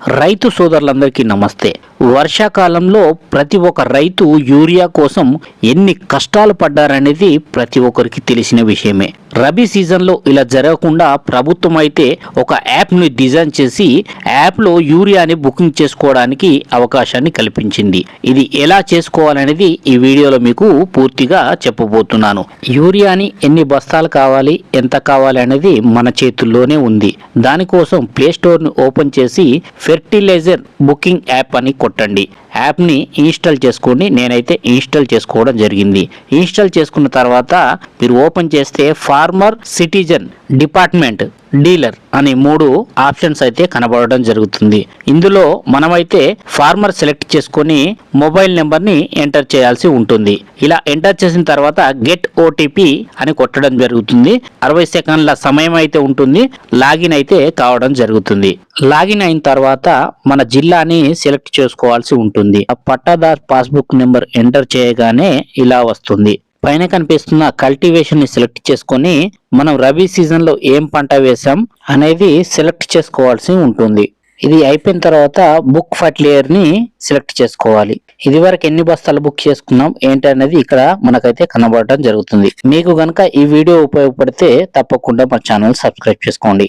రైతు సోదరులందరికీ నమస్తే. వర్షాకాలంలో ప్రతి ఒక్క రైతు యూరియా కోసం ఎన్ని కష్టాలు పడ్డారనేది ప్రతి ఒక్కరికి తెలిసిన విషయమే. రబీ సీజన్లో ఇలా జరగకుండా ప్రభుత్వం అయితే ఒక యాప్ని డిజైన్ చేసి యాప్లో యూరియాని బుకింగ్ చేసుకోవడానికి అవకాశాన్ని కల్పించింది. ఇది ఎలా చేసుకోవాలనేది ఈ వీడియోలో మీకు పూర్తిగా చెప్పబోతున్నాను. యూరియాని ఎన్ని బస్తాలు కావాలి, ఎంత కావాలి అనేది మన చేతుల్లోనే ఉంది. దానికోసం ప్లే స్టోర్ని ఓపెన్ చేసి ఫెర్టిలైజర్ బుకింగ్ యాప్ అని కొట్టండి. యాప్ని ఇన్స్టాల్ చేసుకోండి. నేనైతే ఇన్స్టాల్ చేసుకోవడం జరిగింది. ఇన్స్టాల్ చేసుకున్న తర్వాత మీరు ఓపెన్ చేస్తే ఫార్మర్, సిటిజన్, డిపార్ట్మెంట్, డీలర్ అని 3 ఆప్షన్స్ అయితే కనబడడం జరుగుతుంది. ఇందులో మనమైతే ఫార్మర్ సెలెక్ట్ చేసుకొని మొబైల్ నెంబర్ని ఎంటర్ చేయాల్సి ఉంటుంది. ఇలా ఎంటర్ చేసిన తర్వాత గెట్ ఓటీపీ అని కొట్టడం జరుగుతుంది. 60 సెకండ్ల సమయం అయితే ఉంటుంది. లాగిన్ అయితే కావడం జరుగుతుంది. లాగిన్ అయిన తర్వాత మన జిల్లాని సెలెక్ట్ చేసుకోవాల్సి ఉంటుంది. ఆ పట్టాదార్ పాస్బుక్ నెంబర్ ఎంటర్ చేయగానే ఇలా వస్తుంది. పైన కనిపిస్తున్న కల్టివేషన్ ని సెలెక్ట్ చేసుకొని మనం రబీ సీజన్ లో ఏం పంట వేసాం అనేది సెలెక్ట్ చేసుకోవాల్సి ఉంటుంది. ఇది అయిపోయిన తర్వాత బుక్ ఫర్టిలైజర్ ని సెలెక్ట్ చేసుకోవాలి. ఇది వరకు ఎన్ని బస్తాలు బుక్ చేసుకున్నాం ఏంటి అనేది ఇక్కడ మనకైతే కనబడటం జరుగుతుంది. మీకు గనక ఈ వీడియో ఉపయోగపడితే తప్పకుండా మన ఛానల్ సబ్స్క్రైబ్ చేసుకోండి.